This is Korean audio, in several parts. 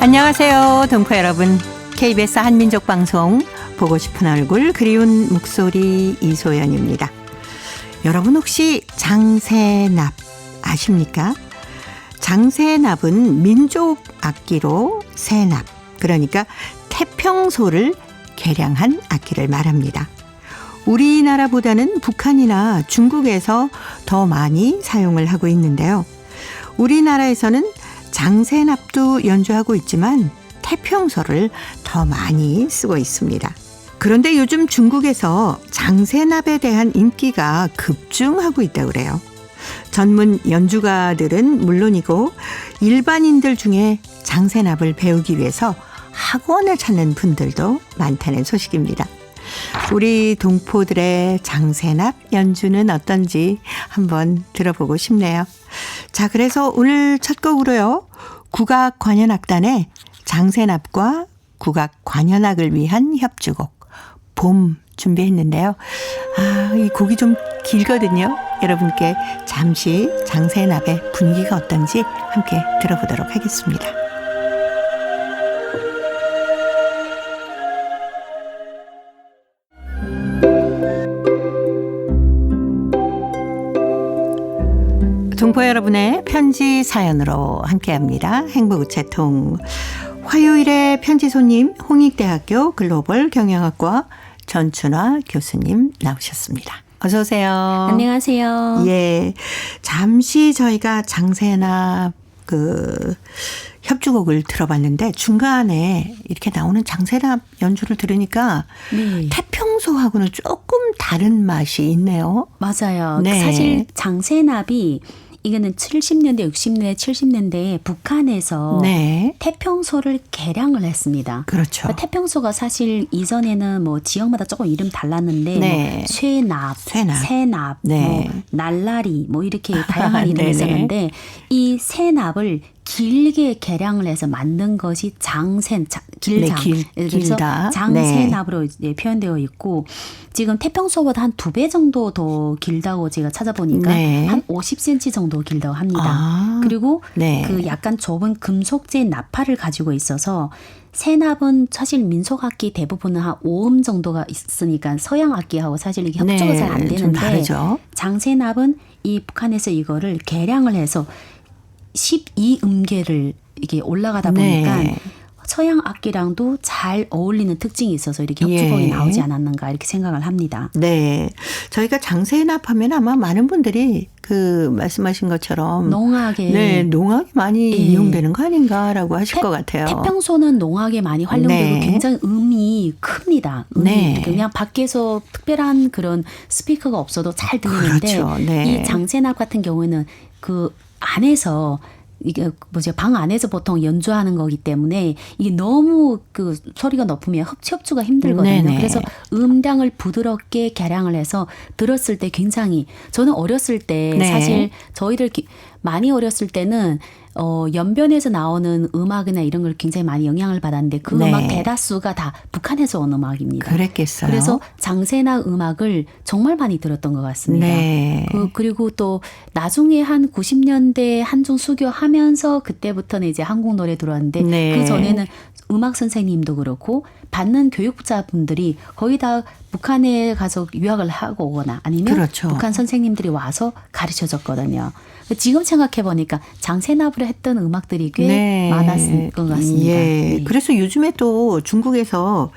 안녕하세요, 동포 여러분. KBS 한민족방송 보고 싶은 얼굴 그리운 목소리 이소연입니다. 여러분 혹시 장세납 아십니까? 장세납은 민족 악기로 세납, 그러니까 태평소를 개량한 악기를 말합니다. 우리나라보다는 북한이나 중국에서 더 많이 사용을 하고 있는데요. 우리나라에서는 장세납도 연주하고 있지만 태평소를 더 많이 쓰고 있습니다. 그런데 요즘 중국에서 장세납에 대한 인기가 급증하고 있다고 그래요. 전문 연주가들은 물론이고 일반인들 중에 장세납을 배우기 위해서 학원을 찾는 분들도 많다는 소식입니다. 우리 동포들의 장세납 연주는 어떤지 한번 들어보고 싶네요. 자, 그래서 오늘 첫 곡으로요, 국악관현악단의 장세납과 국악관현악을 위한 협주곡 봄 준비했는데요. 이 곡이 좀 길거든요. 여러분께 잠시 장세납의 분위기가 어떤지 함께 들어보도록 하겠습니다. 동포 여러분의 편지 사연으로 함께합니다. 행복우체통. 화요일에 편지 손님 홍익대학교 글로벌 경영학과 전춘화 교수님 나오셨습니다. 어서 오세요. 안녕하세요. 예, 잠시 저희가 장세납 협주곡을 들어봤는데 중간에 이렇게 나오는 장세납 연주를 들으니까 네. 태평소하고는 조금 다른 맛이 있네요. 맞아요. 네. 사실 장세납이 이거는 70년대, 60년대, 70년대에 북한에서 네. 태평소를 태평소를 개량을 했습니다. 그렇죠. 그러니까 태평소가 사실 이전에는 뭐 지역마다 조금 이름 달랐는데 네. 뭐 쇠납, 세납, 네. 뭐 날라리 뭐 이렇게 다양한 이름이 네네. 있었는데 이 세납을 길게 개량을 해서 만든 것이 길장. 네, 그래서 길다. 장세납으로 이제 표현되어 있고 지금 태평소보다 한 2배 정도 더 길다고 제가 찾아보니까 네. 한 50cm 정도 길다고 합니다. 그리고 네. 그 약간 좁은 금속재 나팔을 가지고 있어서 세납은 사실 민속악기 대부분은 한 5음 정도가 있으니까 서양 악기하고 사실 이게 협조가 네, 잘 안 좀 되는데 다르죠. 장세납은 이 북한에서 이거를 개량을 해서 12음계를 이게 올라가다 보니까 네. 서양 악기랑도 잘 어울리는 특징이 있어서 이렇게 협주곡이 예. 나오지 않았는가 이렇게 생각을 합니다. 네. 저희가 장세납 하면 아마 많은 분들이 그 말씀하신 것처럼 농악에 네, 농악이 많이 예. 이용되는 거 아닌가라고 하실 것 같아요. 태평소는 농악에 많이 활용되고 네. 굉장히 음이 큽니다. 네. 그냥 밖에서 특별한 그런 스피커가 없어도 잘 들리는데 그렇죠. 네. 이 장세납 같은 경우에는 그 안에서 이게 방 안에서 보통 연주하는 거기 때문에 이게 너무 그 소리가 높으면 협주가 힘들거든요. 네네. 그래서 음량을 부드럽게 개량을 해서 들었을 때 굉장히 저는 어렸을 때 네. 사실 저희들 많이 어렸을 때는 연변에서 나오는 음악이나 이런 걸 굉장히 많이 영향을 받았는데 그 네. 음악 대다수가 다 북한에서 온 음악입니다. 그랬겠어요. 그래서 장세납 음악을 정말 많이 들었던 것 같습니다. 네. 그리고 또 나중에 한 90년대 한중 수교하면서 그때부터는 이제 한국 노래 들어왔는데 네. 그 전에는 음악 선생님도 그렇고 받는 교육자분들이 거의 다 북한에 가서 유학을 하고 오거나 아니면 그렇죠. 북한 선생님들이 와서 가르쳐줬거든요. 지금 생각해 보니까 장세납으로 했던 음악들이 꽤 네. 많았을 것 같습니다. 예. 네. 그래서 요즘에 또 중국에서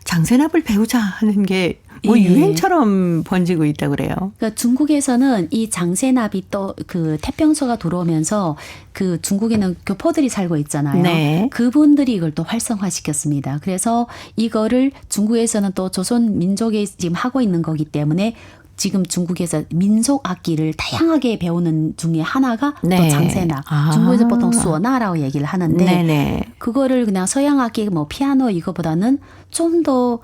장세납을 배우자 하는 게 뭐 예. 유행처럼 번지고 있다고 그래요. 그러니까 중국에서는 이 장세납이 또 그 태평소가 들어오면서 그 중국에는 교포들이 살고 있잖아요. 네. 그분들이 이걸 또 활성화시켰습니다. 그래서 이거를 중국에서는 또 조선 민족이 지금 하고 있는 거기 때문에 지금 중국에서 민속 악기를 다양하게 배우는 중에 하나가 네. 또 장세납. 중국에서 보통 수어나라고 얘기를 하는데 네네. 그거를 그냥 서양 악기 뭐 피아노 이거보다는 좀 더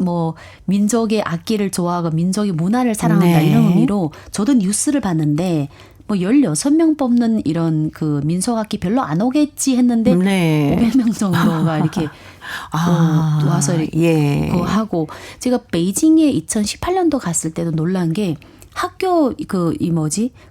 뭐 민족의 악기를 좋아하고 민족의 문화를 사랑한다 네. 이런 의미로 저도 뉴스를 봤는데 뭐 16명 뽑는 이런 그 민속악기 별로 안 오겠지 했는데 네. 500명 정도가 이렇게 와서 이렇게 예. 그거 하고 제가 베이징에 2018년도 갔을 때도 놀란 게 학교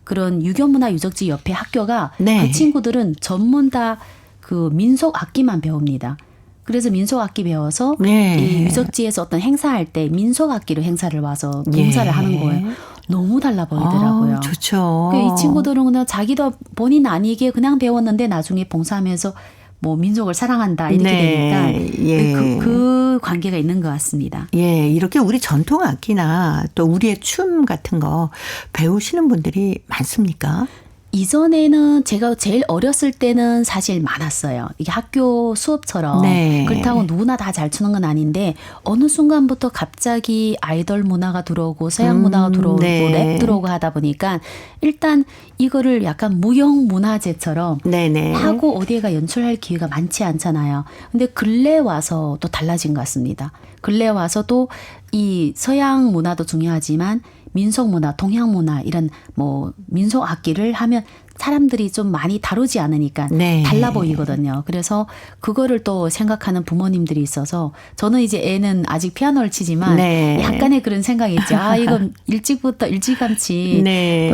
그런 유교문화 유적지 옆에 학교가 네. 그 친구들은 전문 다 그 민속 악기만 배웁니다. 그래서 민속 악기 배워서 네. 이 유적지에서 어떤 행사할 때 민속 악기로 행사를 와서 봉사를 하는 거예요. 너무 달라 보이더라고요. 아, 좋죠. 이 친구들은 그냥 자기도 본인 아니게 그냥 배웠는데 나중에 봉사하면서 뭐 민속을 사랑한다 이렇게 네. 되니까 예. 그 관계가 있는 것 같습니다. 예, 이렇게 우리 전통 악기나 또 우리의 춤 같은 거 배우시는 분들이 많습니까? 이전에는 제가 제일 어렸을 때는 사실 많았어요. 이게 학교 수업처럼. 네. 그렇다고 누구나 다 잘 추는 건 아닌데 어느 순간부터 갑자기 아이돌 문화가 들어오고 서양 문화가 들어오고 네. 랩 들어오고 하다 보니까 일단 이거를 약간 무형 문화재처럼 네네. 하고 어디에가 연출할 기회가 많지 않잖아요. 근데 근래 와서 또 달라진 것 같습니다. 근래 와서도 이 서양 문화도 중요하지만 민속 문화, 동양 문화 이런 뭐 민속 악기를 하면 사람들이 좀 많이 다루지 않으니까 네. 달라 보이거든요. 그래서 그거를 또 생각하는 부모님들이 있어서 저는 이제 애는 아직 피아노를 치지만 네. 약간의 그런 생각이 있죠. 아, 이건 일찍부터 일찌감치 네.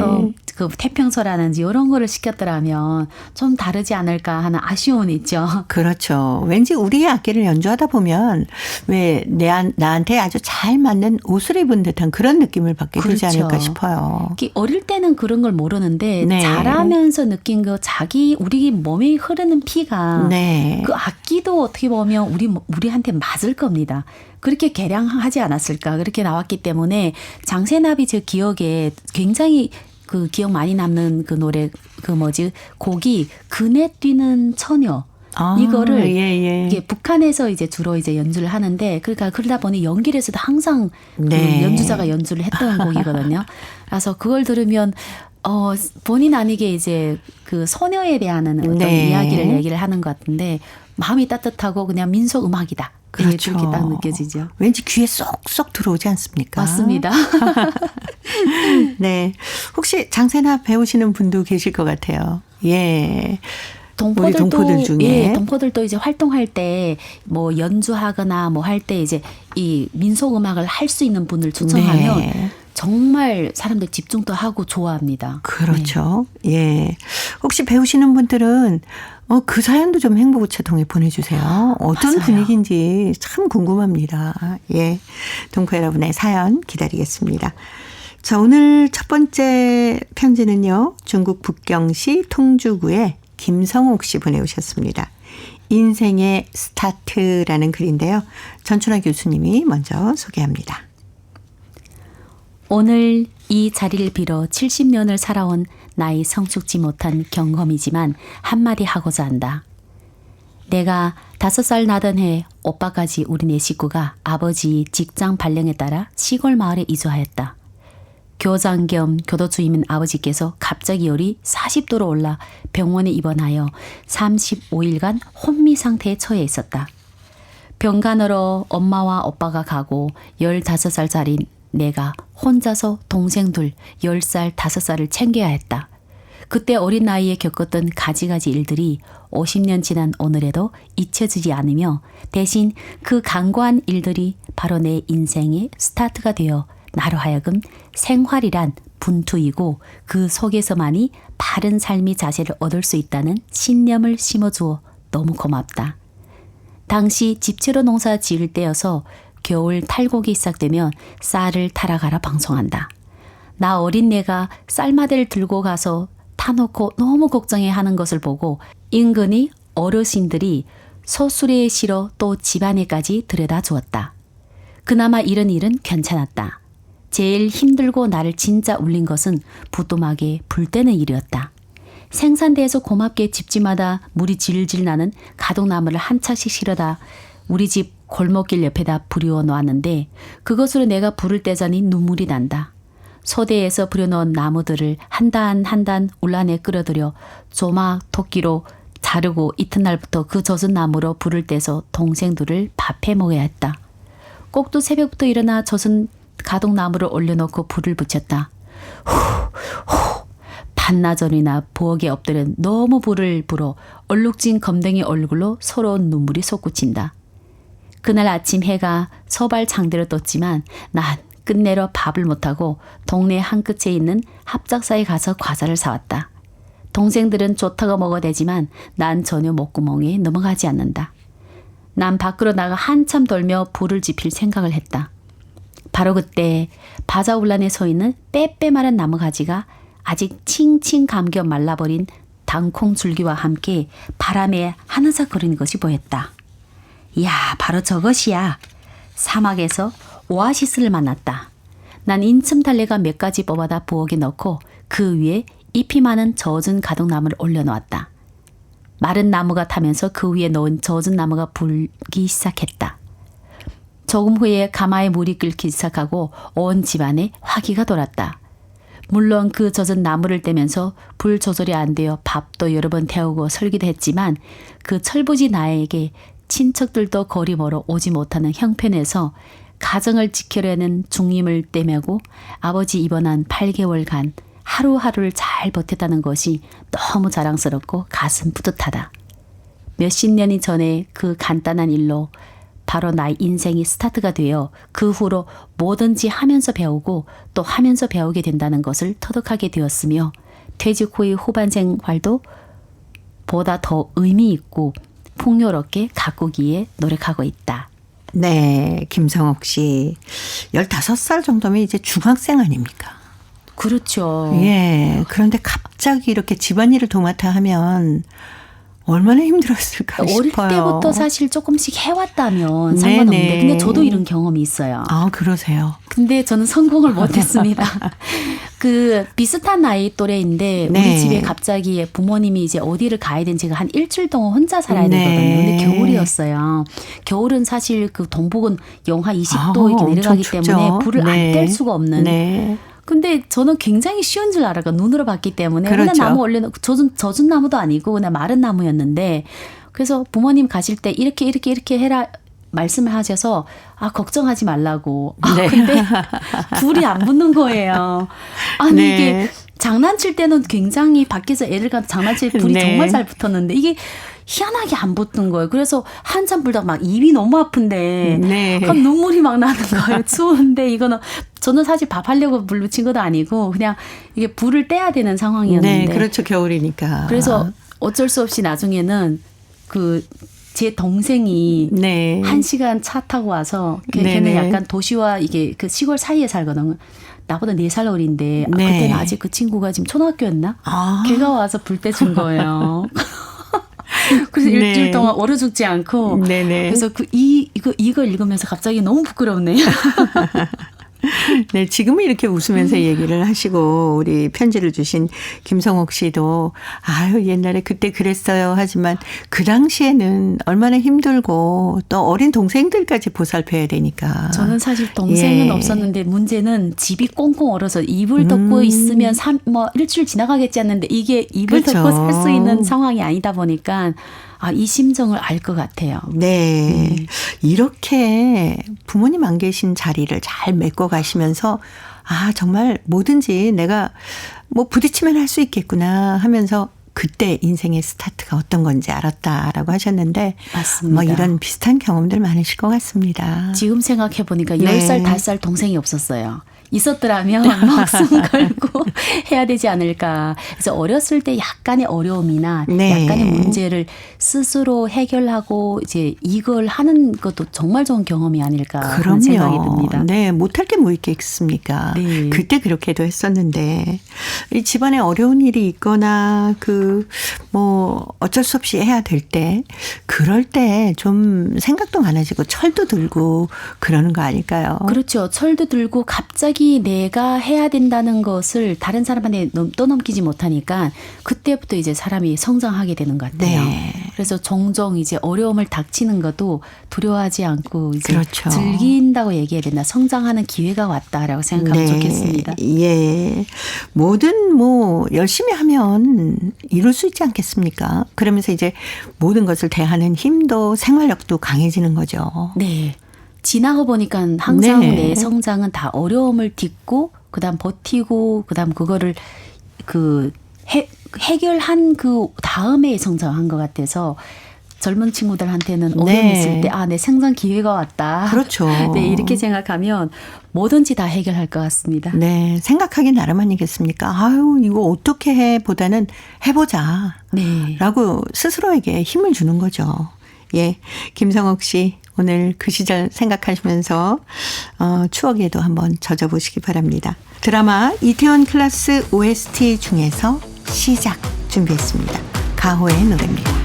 그 태평소라든지 이런 거를 시켰더라면 좀 다르지 않을까 하는 아쉬움은 있죠. 그렇죠. 왠지 우리의 악기를 연주하다 보면 왜 나한테 아주 잘 맞는 옷을 입은 듯한 그런 느낌을 받게 되지 그렇죠. 않을까 싶어요. 어릴 때는 그런 걸 모르는데 네. 자라면서 느낀 거 자기 우리 몸에 흐르는 피가 네. 그 악기도 어떻게 보면 우리한테 맞을 겁니다. 그렇게 개량하지 않았을까 그렇게 나왔기 때문에 장세나비 제 기억에 굉장히 그 기억 많이 남는 그 노래 곡이 그네 뛰는 처녀. 아, 이거를 예. 이게 북한에서 이제 주로 이제 연주를 하는데 그러다 보니 연길에서도 항상 네. 그 연주자가 연주를 했던 곡이거든요. 그래서 그걸 들으면 본인 아니게 이제 그 소녀에 대한 어떤 네. 이야기를 얘기를 하는 것 같은데 마음이 따뜻하고 그냥 민속 음악이다. 그렇죠. 그렇게 딱 느껴지죠. 왠지 귀에 쏙쏙 들어오지 않습니까? 맞습니다. 네. 혹시 장세나 배우시는 분도 계실 것 같아요. 예. 우리 동포들 중에. 예, 동포들도 이제 활동할 때 뭐 연주하거나 뭐 할 때 이제 이 민속 음악을 할 수 있는 분을 초청하면 네. 정말 사람들 집중도 하고 좋아합니다. 그렇죠. 예. 혹시 배우시는 분들은 그 사연도 좀 행복우체통에 보내주세요. 어떤 맞아요. 분위기인지 참 궁금합니다. 예. 동포 여러분의 사연 기다리겠습니다. 자, 오늘 첫 번째 편지는요. 중국 북경시 통주구의 김성옥 씨 보내오셨습니다. 인생의 스타트라는 글인데요. 전춘화 교수님이 먼저 소개합니다. 오늘 이 자리를 빌어 70년을 살아온 나이 성숙지 못한 경험이지만 한마디 하고자 한다. 내가 5살 나던 해 오빠까지 우리 네 식구가 아버지 직장 발령에 따라 시골 마을에 이주하였다. 교장 겸 교도주임인 아버지께서 갑자기 열이 40도로 올라 병원에 입원하여 35일간 혼미 상태에 처해 있었다. 병간호로 엄마와 오빠가 가고 15살짜리 내가 혼자서 동생 둘 10살, 5살을 챙겨야 했다. 그때 어린 나이에 겪었던 가지가지 일들이 50년 지난 오늘에도 잊혀지지 않으며 대신 그 간과한 일들이 바로 내 인생의 스타트가 되어 나로 하여금 생활이란 분투이고 그 속에서만이 바른 삶의 자세를 얻을 수 있다는 신념을 심어주어 너무 고맙다. 당시 집채로 농사 지을 때여서 겨울 탈곡이 시작되면 쌀을 타러 가라 방송한다. 나 어린 내가 쌀마대를 들고 가서 타놓고 너무 걱정해하는 것을 보고 인근의 어르신들이 소수레에 실어 또 집안에까지 들여다 주었다. 그나마 이런 일은 괜찮았다. 제일 힘들고 나를 진짜 울린 것은 부뚜막에 불 때는 일이었다. 생산대에서 고맙게 집집마다 물이 질질 나는 가동나무를 한 차씩 실어다 우리 집 골목길 옆에다 부리워 놓았는데 그것으로 내가 불을 떼자니 눈물이 난다. 소대에서 부려놓은 나무들을 한 단 한 단 울란에 끌어들여 조막 토끼로 자르고 이튿날부터 그 젖은 나무로 불을 떼서 동생들을 밥해 먹어야 했다. 꼭두 새벽부터 일어나 젖은 가동나무를 올려놓고 불을 붙였다. 후 반나절이나 부엌에 엎드려 너무 불을 불어 얼룩진 검댕이 얼굴로 서러운 눈물이 솟구친다. 그날 아침 해가 서발 장대로 떴지만 난 끝내러 밥을 못하고 동네 한 끝에 있는 합작사에 가서 과자를 사왔다. 동생들은 좋다고 먹어대지만 난 전혀 목구멍에 넘어가지 않는다. 난 밖으로 나가 한참 돌며 불을 지필 생각을 했다. 바로 그때 바자울란에 서 있는 빼빼 마른 나무가지가 아직 칭칭 감겨 말라버린 당콩 줄기와 함께 바람에 하늘삭거리는 것이 보였다. 이야, 바로 저것이야. 사막에서 오아시스를 만났다. 난 인츤 달래가 몇 가지 뽑아다 부엌에 넣고 그 위에 잎이 많은 젖은 가덕나무를 올려놓았다. 마른 나무가 타면서 그 위에 놓은 젖은 나무가 불기 시작했다. 조금 후에 가마에 물이 끓기 시작하고 온 집안에 화기가 돌았다. 물론 그 젖은 나무를 떼면서 불 조절이 안 되어 밥도 여러 번 데우고 설기도 했지만 그 철부지 나에게 친척들도 거리 멀어 오지 못하는 형편에서 가정을 지키려는 중임을 떼매고 아버지 입원한 8개월간 하루하루를 잘 버텼다는 것이 너무 자랑스럽고 가슴 뿌듯하다. 몇십 년이 전에 그 간단한 일로 바로 나의 인생이 스타트가 되어 그 후로 뭐든지 하면서 배우고 또 하면서 배우게 된다는 것을 터득하게 되었으며 퇴직 후의 후반 생활도 보다 더 의미 있고 풍요롭게 가꾸기에 노력하고 있다. 네, 김성옥 씨. 15살 정도면 이제 중학생 아닙니까? 그렇죠. 예. 그런데 갑자기 이렇게 집안일을 도맡아 하면 얼마나 힘들었을까 어릴 싶어요. 때부터 사실 조금씩 해왔다면 상관없는데 네네. 근데 저도 이런 경험이 있어요. 아, 그러세요. 근데 저는 성공을 못했습니다. 그 비슷한 나이 또래인데 네. 우리 집에 갑자기 부모님이 이제 어디를 가야 되는 제가 한 일주일 동안 혼자 살아야 되거든요. 네. 근데 겨울이었어요. 겨울은 사실 그 동북은 영하 20도 이렇게 엄청 내려가기 춥죠. 때문에 불을 안 네. 뗄 수가 없는. 네. 근데 저는 굉장히 쉬운 줄 알아가 눈으로 봤기 때문에 그렇죠. 그냥 나무 올려놓고 젖은 나무도 아니고 그냥 마른 나무였는데 그래서 부모님 가실 때 이렇게 해라 말씀을 하셔서 아 걱정하지 말라고. 아 네. 근데 불이 안 붙는 거예요. 아니 네. 이게 장난칠 때는 굉장히 밖에서 애들 과 장난칠 때 불이 네. 정말 잘 붙었는데 이게 희한하게 안 붙는 거예요. 그래서 한참 불다가 막 입이 너무 아픈데 네. 막 눈물이 막 나는 거예요. 추운데 이거는 저는 사실 밥 하려고 불 붙인 것도 아니고 그냥 이게 불을 떼야 되는 상황이었는데. 네, 그렇죠. 겨울이니까. 그래서 어쩔 수 없이 나중에는 그 제 동생이 네. 1시간 차 타고 와서 걔는 네네. 약간 도시와 이게 그 시골 사이에 살거든요. 나보다 4살 어린데 네. 그때는 아직 그 친구가 지금 초등학교였나? 아. 걔가 와서 불 떼준 거예요. 그래서 네. 일주일 동안 얼어 죽지 않고 네네. 그래서 이거 읽으면서 갑자기 너무 부끄럽네요. 네, 지금은 이렇게 웃으면서 얘기를 하시고 우리 편지를 주신 김성옥 씨도 아유 옛날에 그때 그랬어요 하지만 그 당시에는 얼마나 힘들고 또 어린 동생들까지 보살펴야 되니까. 저는 사실 동생은 예. 없었는데 문제는 집이 꽁꽁 얼어서 이불 덮고 있으면 일주일 지나가겠지 않는데 이게 이불 그렇죠. 덮고 살 수 있는 상황이 아니다 보니까 아, 이 심정을 알 것 같아요. 네. 이렇게 부모님 안 계신 자리를 잘 메꿔 가시면서 아, 정말 뭐든지 내가 뭐 부딪히면 할 수 있겠구나 하면서 그때 인생의 스타트가 어떤 건지 알았다라고 하셨는데 맞습니다. 뭐 이런 비슷한 경험들 많으실 것 같습니다. 지금 생각해 보니까 네. 10살, 5살 동생이 없었어요. 있었더라면 목숨 걸고 해야 되지 않을까. 그래서 어렸을 때 약간의 어려움이나 네. 약간의 문제를 스스로 해결하고 이제 이걸 하는 것도 정말 좋은 경험이 아닐까 하는 생각이 듭니다. 네, 못할 게 뭐 있겠습니까? 네. 그때 그렇게도 했었는데 이 집안에 어려운 일이 있거나 뭐 어쩔 수 없이 해야 될 때 그럴 때 좀 생각도 많아지고 철도 들고 그러는 거 아닐까요? 그렇죠. 철도 들고 갑자기 내가 해야 된다는 것을 다른 사람한테 떠넘기지 못하니까 그때부터 이제 사람이 성장하게 되는 것 같아요. 네. 그래서 종종 이제 어려움을 닥치는 것도 두려워하지 않고 이제 그렇죠. 즐긴다고 얘기해야 된다. 성장하는 기회가 왔다라고 생각하면 좋겠습니다. 예. 뭐든 뭐 열심히 하면 이룰 수 있지 않겠습니까? 그러면서 이제 모든 것을 대하는 힘도 생활력도 강해지는 거죠. 네. 지나고 보니까 항상 네. 내 성장은 다 어려움을 딛고 그다음 버티고 그다음 그거를 해결한 그 다음에 성장한 것 같아서 젊은 친구들한테는 어려움이 네. 있을 때 내 생선 기회가 왔다. 그렇죠. 네, 이렇게 생각하면 뭐든지 다 해결할 것 같습니다. 네, 생각하기 나름 아니겠습니까? 아유, 이거 어떻게 해 보다는 해보자. 네. 라고 스스로에게 힘을 주는 거죠. 예, 김성옥 씨 오늘 그 시절 생각하시면서 추억에도 한번 젖어보시기 바랍니다. 드라마 이태원 클라스 OST 중에서 시작 준비했습니다. 가호의 노래입니다.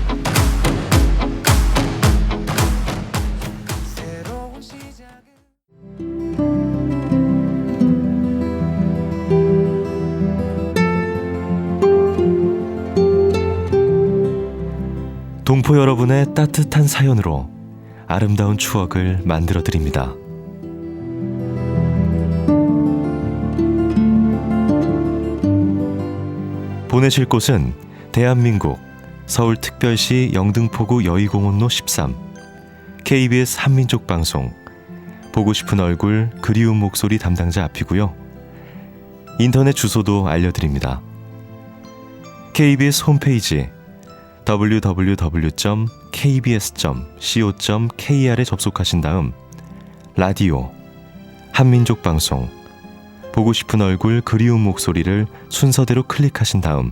동포 여러분의 따뜻한 사연으로 아름다운 추억을 만들어 드립니다. 보내실 곳은 대한민국 서울특별시 영등포구 여의공원로 13 KBS 한민족 방송 보고 싶은 얼굴 그리운 목소리 담당자 앞이고요. 인터넷 주소도 알려드립니다. KBS 홈페이지 www.kbs.co.kr에 접속하신 다음 라디오, 한민족 방송, 보고 싶은 얼굴 그리운 목소리를 순서대로 클릭하신 다음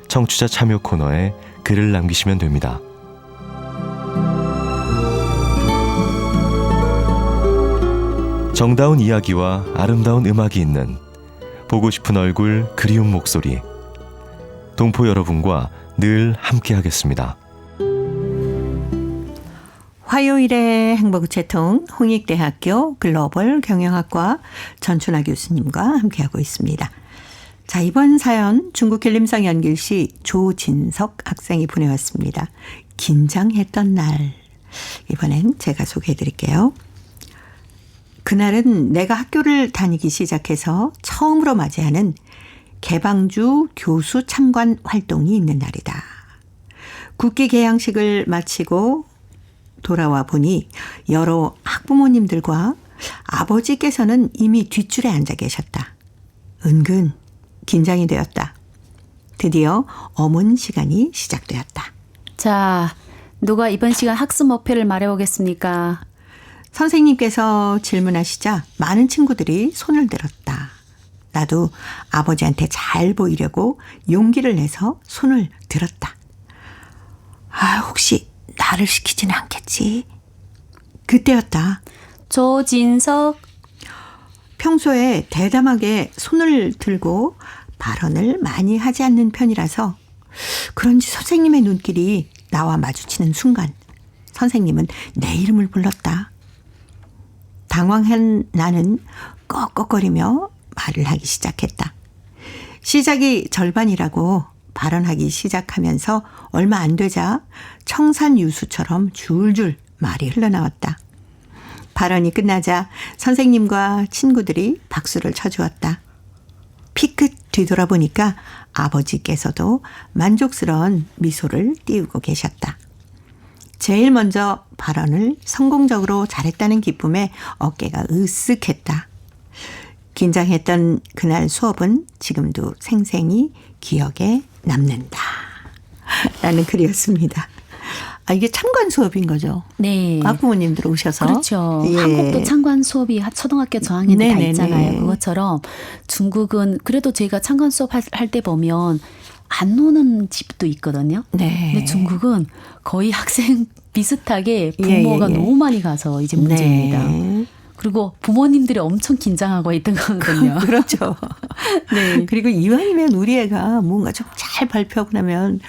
청취자 참여 코너에 글을 남기시면 됩니다. 정다운 이야기와 아름다운 음악이 있는 보고 싶은 얼굴 그리운 목소리, 동포 여러분과 늘 함께하겠습니다. 화요일의 행복우체통 홍익대학교 글로벌 경영학과 전춘아 교수님과 함께하고 있습니다. 자, 이번 사연 중국 길림성 연길시 조진석 학생이 보내왔습니다. 긴장했던 날. 이번엔 제가 소개해드릴게요. 그날은 내가 학교를 다니기 시작해서 처음으로 맞이하는 개방주 교수 참관 활동이 있는 날이다. 국기 개양식을 마치고 돌아와 보니 여러 학부모님들과 아버지께서는 이미 뒷줄에 앉아 계셨다. 은근 긴장이 되었다. 드디어 어문 시간이 시작되었다. 자, 누가 이번 시간 학습 목표를 말해보겠습니까? 선생님께서 질문하시자 많은 친구들이 손을 들었다. 나도 아버지한테 잘 보이려고 용기를 내서 손을 들었다. 혹시 나를 시키지는 않겠지? 그때였다. 조진석. 평소에 대담하게 손을 들고 발언을 많이 하지 않는 편이라서 그런지 선생님의 눈길이 나와 마주치는 순간 선생님은 내 이름을 불렀다. 당황한 나는 꺽꺽거리며 말을 하기 시작했다. 시작이 절반이라고 발언하기 시작하면서 얼마 안 되자 청산유수처럼 줄줄 말이 흘러나왔다. 발언이 끝나자 선생님과 친구들이 박수를 쳐주었다. 피끗 뒤돌아보니까 아버지께서도 만족스러운 미소를 띄우고 계셨다. 제일 먼저 발언을 성공적으로 잘했다는 기쁨에 어깨가 으쓱했다. 긴장했던 그날 수업은 지금도 생생히 기억에 남는다. 라는 글이었습니다. 이게 참관 수업인 거죠? 네. 학부모님들 오셔서. 그렇죠. 예. 한국도 참관 수업이 초등학교 저학년 때 다 네네네. 있잖아요. 그것처럼 중국은 그래도 저희가 참관 수업 할 때 보면 안 노는 집도 있거든요. 네. 근데 중국은 거의 학생 비슷하게 부모가 예. 너무 많이 가서 이제 문제입니다. 네. 그리고 부모님들이 엄청 긴장하고 있던 거거든요. 그렇죠. 네. 그리고 이왕이면 우리 애가 뭔가 좀 잘 발표하고 나면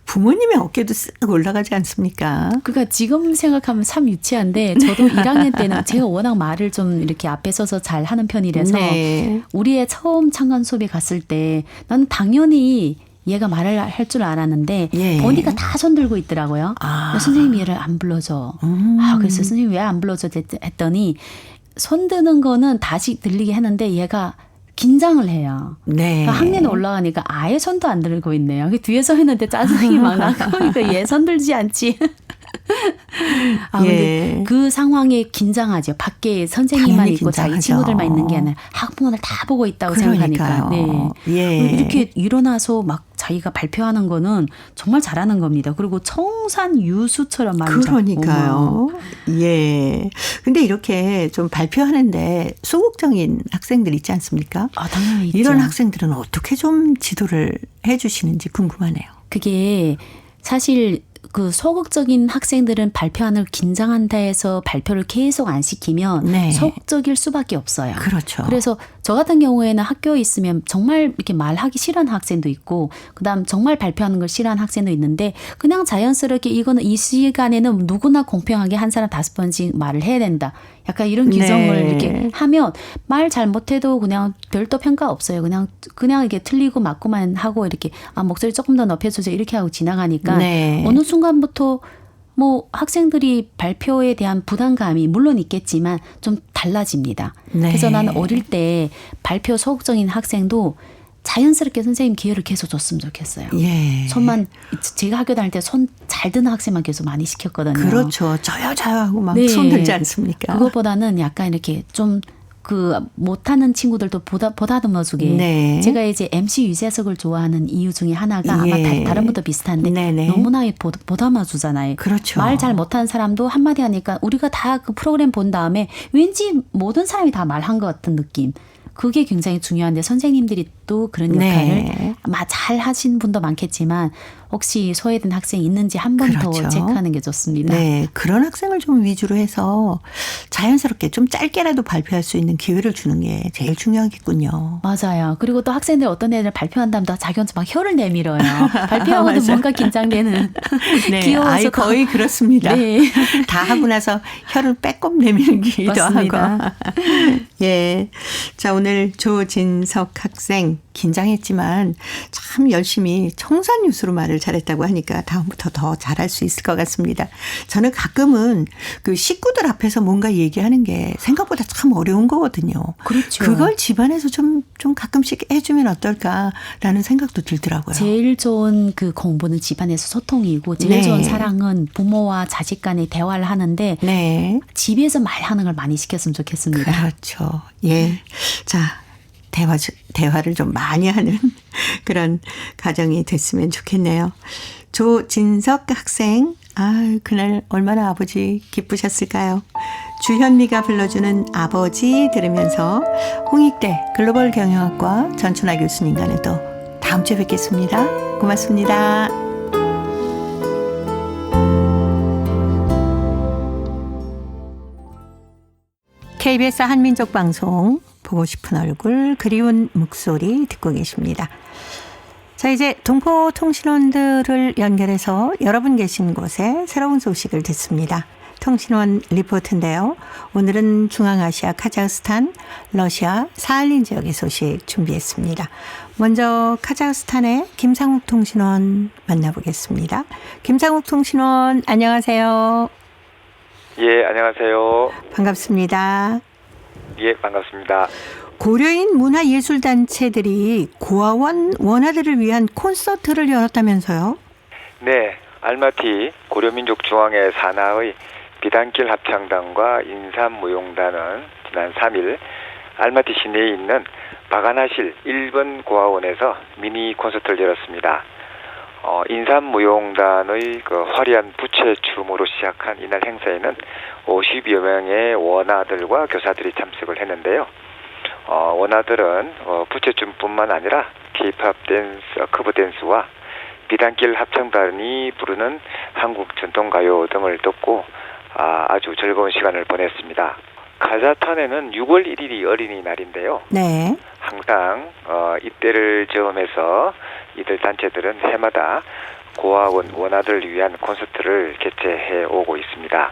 부모님의 어깨도 쓱 올라가지 않습니까? 그러니까 지금 생각하면 참 유치한데 저도 1학년 때는 제가 워낙 말을 좀 이렇게 앞에 서서 잘 하는 편이라서 네. 우리 애 처음 참관 수업에 갔을 때 나는 당연히 얘가 말을 할 줄 알았는데 예. 보니까 다 손 들고 있더라고요. 선생님이 얘를 안 불러줘. 그래서 선생님이 왜 안 불러줘 했더니 손 드는 거는 다시 들리게 했는데 얘가 긴장을 해요. 네. 그러니까 학년에 올라가니까 아예 손도 안 들고 있네요. 뒤에서 했는데 짜증이 막 나고 그러니까 얘 손 들지 않지. 근데 예. 그 상황에 긴장하죠. 밖에 선생님만 당연히 있고 자기 긴장하죠. 친구들만 있는 게 아니라 학부모들 다 보고 있다고 생각하니까. 그러니까요. 네. 예. 이렇게 일어나서 막 자기가 발표하는 거는 정말 잘하는 겁니다. 그리고 청산유수처럼 말을 그러니까요. 예. 근데 이렇게 좀 발표하는데 소극적인 학생들 있지 않습니까? 당연히 있죠. 이런 학생들은 어떻게 좀 지도를 해 주시는지 궁금하네요. 그게 사실 그 소극적인 학생들은 발표하는 긴장한다 해서 발표를 계속 안 시키면 네. 소극적일 수밖에 없어요. 그렇죠. 그래서 저 같은 경우에는 학교에 있으면 정말 이렇게 말하기 싫어하는 학생도 있고 그다음 정말 발표하는 걸 싫어하는 학생도 있는데 그냥 자연스럽게 이거는 이 시간에는 누구나 공평하게 한 사람 5번씩 말을 해야 된다. 약간 이런 규정을 네. 이렇게 하면 말 잘못해도 그냥 별도 평가 없어요. 그냥 이게 틀리고 맞고만 하고 이렇게 목소리 조금 더 높여주세요. 이렇게 하고 지나가니까 네. 어느 순간부터 뭐 학생들이 발표에 대한 부담감이 물론 있겠지만 좀 달라집니다. 네. 그래서 나는 어릴 때 발표 소극적인 학생도 자연스럽게 선생님 기회를 계속 줬으면 좋겠어요. 예. 손만 제가 학교 다닐 때 손 잘 드는 학생만 계속 많이 시켰거든요. 그렇죠. 저요 하고 막 네. 손 들지 않습니까? 그것보다는 약간 이렇게 좀 그 못하는 친구들도 보다듬어주게. 네. 제가 이제 MC 유재석을 좋아하는 이유 중에 하나가 아마 예. 다른 분도 비슷한데 네네. 너무나 보담아주잖아요. 그렇죠. 말 잘 못하는 사람도 한마디 하니까 우리가 다 그 프로그램 본 다음에 왠지 모든 사람이 다 말한 것 같은 느낌. 그게 굉장히 중요한데 선생님들이 또 그런 역할을 네. 아마 잘 하신 분도 많겠지만 혹시 소외된 학생이 있는지 한 번 더 그렇죠. 체크하는 게 좋습니다. 네, 그런 학생을 좀 위주로 해서 자연스럽게 좀 짧게라도 발표할 수 있는 기회를 주는 게 제일 중요하겠군요. 맞아요. 그리고 또 학생들 어떤 애들 발표한 다음에 자기 혼자 막 혀를 내밀어요. 발표하고도 맞아요. 뭔가 긴장되는. 네, 귀여워서 아이 거의 그렇습니다. 네. 다 하고 나서 혀를 빼꼼 내밀기도 맞습니다. 하고. 예, 자 오늘 조진석 학생 긴장했지만 참 열심히 청산유수로 말을 잘했다고 하니까 다음부터 더 잘할 수 있을 것 같습니다. 저는 가끔은 그 식구들 앞에서 뭔가 얘기하는 게 생각보다 참 어려운 거거든요. 그렇죠. 그걸 집안에서 좀 가끔씩 해주면 어떨까라는 생각도 들더라고요. 제일 좋은 그 공부는 집안에서 소통이고 제일 네. 좋은 사랑은 부모와 자식 간의 대화를 하는데 네. 집에서 말하는 걸 많이 시켰으면 좋겠습니다. 그렇죠. 예. 자, 대화를 좀 많이 하는 그런 가정이 됐으면 좋겠네요. 조진석 학생, 그날 얼마나 아버지 기쁘셨을까요? 주현미가 불러주는 아버지 들으면서 홍익대 글로벌 경영학과 전춘하 교수님과는 또 다음 주에 뵙겠습니다. 고맙습니다. KBS 한민족 방송 보고 싶은 얼굴 그리운 목소리 듣고 계십니다. 자, 이제 동포통신원들을 연결해서 여러분 계신 곳에 새로운 소식을 듣습니다. 통신원 리포트인데요. 오늘은 중앙아시아 카자흐스탄, 러시아 사할린 지역의 소식 준비했습니다. 먼저 카자흐스탄의 김상욱 통신원 만나보겠습니다. 김상욱 통신원 안녕하세요. 예, 안녕하세요. 반갑습니다. 예, 반갑습니다. 고려인 문화예술단체들이 고아원 원아들을 위한 콘서트를 열었다면서요? 네, 알마티 고려민족중앙회 산하의 비단길 합창단과 인삼무용단은 지난 3일 알마티 시내에 있는 바가나실 1번 고아원에서 미니 콘서트를 열었습니다. 인삼무용단의 그 화려한 부채춤으로 시작한 이날 행사에는 50여 명의 원아들과 교사들이 참석을 했는데요. 원아들은 부채춤뿐만 아니라 K-팝 댄스, 커브 댄스와 비단길 합창단이 부르는 한국 전통가요 등을 듣고 아주 즐거운 시간을 보냈습니다. 카자흐스탄에는 6월 1일이 어린이날인데요. 네. 항상 이때를 저음해서 이들 단체들은 해마다 고아원 원아들을 위한 콘서트를 개최해 오고 있습니다.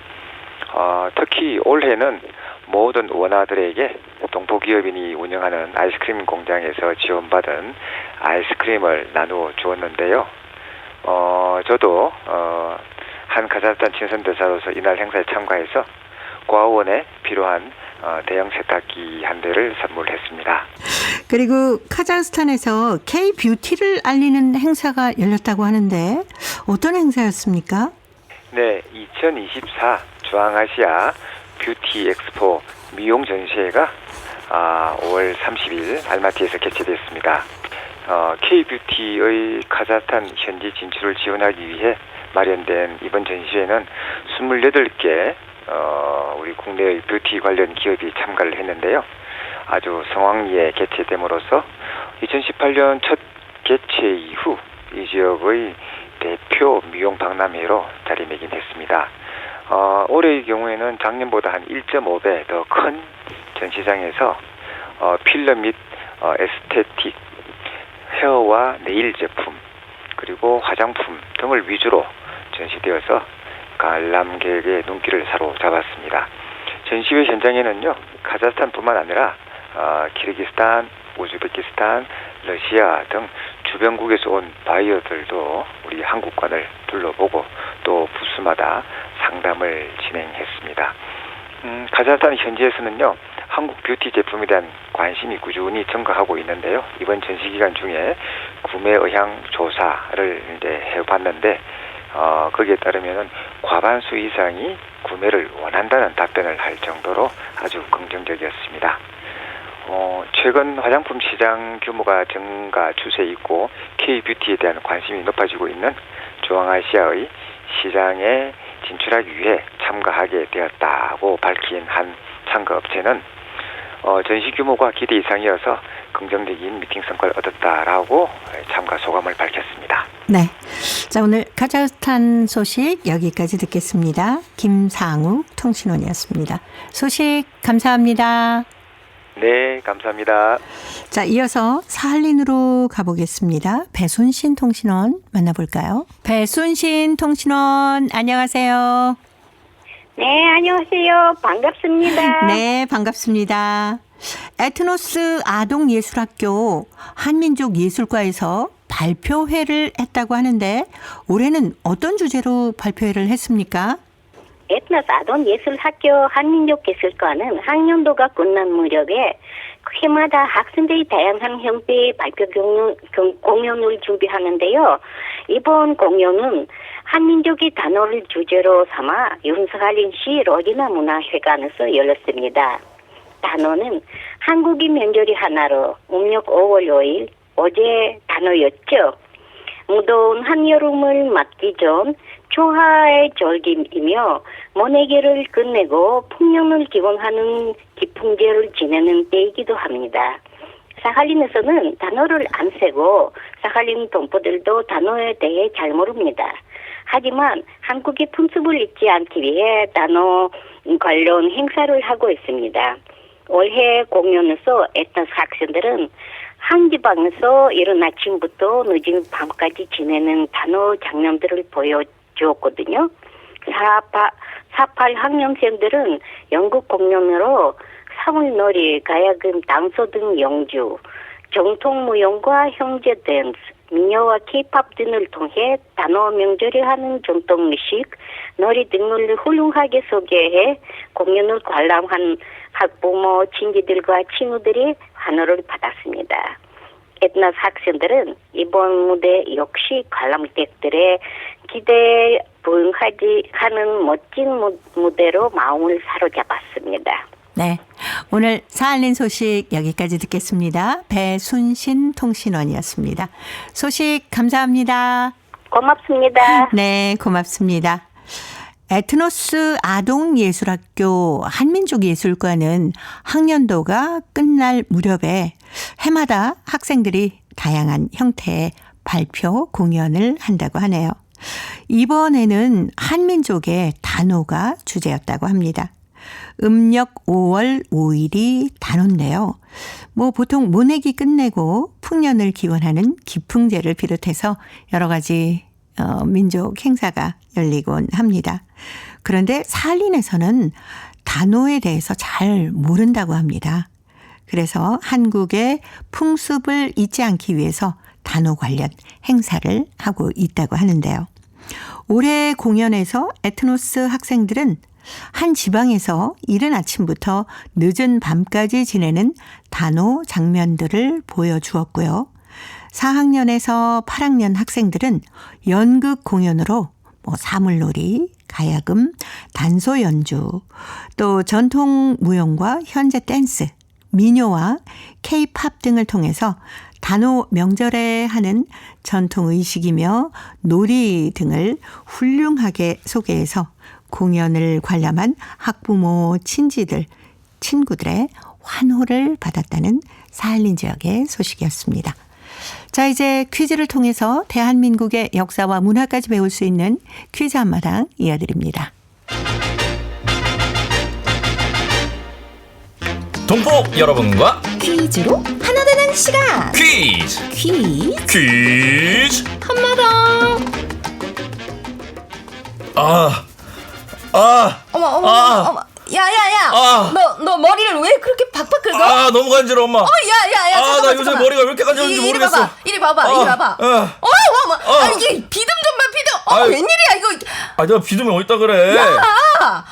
특히 올해는 모든 원아들에게 동포기업인이 운영하는 아이스크림 공장에서 지원받은 아이스크림을 나누어 주었는데요. 저도 한 카자흐스탄 친선대사로서 이날 행사에 참가해서 고아원에 필요한 대형 세탁기 한 대를 선물했습니다. 그리고 카자흐스탄에서 K-뷰티를 알리는 행사가 열렸다고 하는데 어떤 행사였습니까? 네, 2024 중앙아시아 뷰티 엑스포 미용 전시회가 5월 30일 알마티에서 개최됐습니다. K-뷰티의 카자흐스탄 현지 진출을 지원하기 위해 마련된 이번 전시회는 28개 우리 국내의 뷰티 관련 기업이 참가를 했는데요. 아주 성황리에 개최됨으로써 2018년 첫 개최 이후 이 지역의 대표 미용 박람회로 자리매김했습니다. 올해의 경우에는 작년보다 한 1.5배 더 큰 전시장에서 필러 및 에스테틱, 헤어와 네일 제품, 그리고 화장품 등을 위주로 전시되어서 관람객의 눈길을 사로잡았습니다. 전시회 현장에는요, 카자흐스탄뿐만 아니라 키르기스탄, 우즈베키스탄, 러시아 등 주변국에서 온 바이어들도 우리 한국관을 둘러보고 또 부스마다 상담을 진행했습니다. 카자흐스탄 현지에서는요, 한국 뷰티 제품에 대한 관심이 꾸준히 증가하고 있는데요. 이번 전시 기간 중에 구매 의향 조사를 이제 해봤는데 거기에 따르면은 과반수 이상이 구매를 원한다는 답변을 할 정도로 아주 긍정적이었습니다. 최근 화장품 시장 규모가 증가 추세에 있고 K-뷰티에 대한 관심이 높아지고 있는 중앙아시아의 시장에 진출하기 위해 참가하게 되었다고 밝힌 한 참가업체는 전시 규모가 기대 이상이어서 긍정적인 미팅 성과를 얻었다라고 참가 소감을 밝혔습니다. 네. 자, 오늘 카자흐스탄 소식 여기까지 듣겠습니다. 김상욱 통신원이었습니다. 소식 감사합니다. 네, 감사합니다. 자, 이어서 사할린으로 가보겠습니다. 배순신 통신원 만나볼까요? 배순신 통신원, 안녕하세요. 네, 안녕하세요. 반갑습니다. 네, 반갑습니다. 에트노스 아동예술학교 한민족예술과에서 발표회를 했다고 하는데 올해는 어떤 주제로 발표회를 했습니까? 에트노스 아동예술학교 한민족예술과는 학년도가 끝난 무렵에 해마다 학생들이 다양한 형태의 발표 공연을 준비하는데요. 이번 공연은 한민족의 단어를 주제로 삼아 윤석할린 시 러디나 문화회관에서 열렸습니다. 단어는 한국인 명절이 하나로 음력 5월 5일 어제 단어였죠. 무더운 한여름을 맞기 전 초하의 절기이며 모내기를 끝내고 풍년을 기원하는 기풍제를 지내는 때이기도 합니다. 사할린에서는 단어를 안 쓰고 사할린 동포들도 단어에 대해 잘 모릅니다. 하지만 한국의 풍습을 잊지 않기 위해 단어 관련 행사를 하고 있습니다. 올해 공연에서 에트노스 학생들은 한 지방에서 이른 아침부터 늦은 밤까지 지내는 단어 장면들을 보여주었거든요. 4,8학년생들은 연극 공연으로 사물놀이, 가야금, 단소 등 연주, 정통무용과 형제 댄스, 미녀와 케이팝 등을 통해 단어 명절에 하는 전통의식, 놀이 등을 훌륭하게 소개해 공연을 관람한 학부모, 친지들과 친구들이 환호를 받았습니다. 에트노스 학생들은 이번 무대 역시 관람객들의 기대에 부응하는 멋진 무대로 마음을 사로잡았습니다. 네. 오늘 사할린 소식 여기까지 듣겠습니다. 배순신 통신원이었습니다. 소식 감사합니다. 고맙습니다. 네, 고맙습니다. 에트노스 아동예술학교 한민족예술과는 학년도가 끝날 무렵에 해마다 학생들이 다양한 형태의 발표 공연을 한다고 하네요. 이번에는 한민족의 단오가 주제였다고 합니다. 음력 5월 5일이 단오인데요. 보통 모내기 끝내고 풍년을 기원하는 기풍제를 비롯해서 여러 가지 민족 행사가 열리곤 합니다. 그런데 사할린에서는 단오에 대해서 잘 모른다고 합니다. 그래서 한국의 풍습을 잊지 않기 위해서 단오 관련 행사를 하고 있다고 하는데요. 올해 공연에서 에트노스 학생들은 한 지방에서 이른 아침부터 늦은 밤까지 지내는 단오 장면들을 보여주었고요. 4학년에서 8학년 학생들은 연극 공연으로 사물놀이, 가야금, 단소 연주, 또 전통 무용과 현재 댄스, 민요와 K-팝 등을 통해서 단오 명절에 하는 전통 의식이며 놀이 등을 훌륭하게 소개해서 공연을 관람한 학부모, 친구들의 환호를 받았다는 사할린 지역의 소식이었습니다. 자, 이제 퀴즈를 통해서 대한민국의 역사와 문화까지 배울 수 있는 퀴즈 한마당 이어드립니다. 동포 여러분과 퀴즈로 하나 되는 시간. 퀴즈 한마당. 어머. 야야야. 너 머리를 왜 그렇게 박박 긁어? 너무 간지러워 엄마. 야야야. 나 요새 머리가 왜 이렇게 간지러운지 모르겠어. 이리 봐봐. 어머. 이게 비듬 좀 봐, 비듬. 웬일이야 이거. 내가 비듬이 어디다 그래.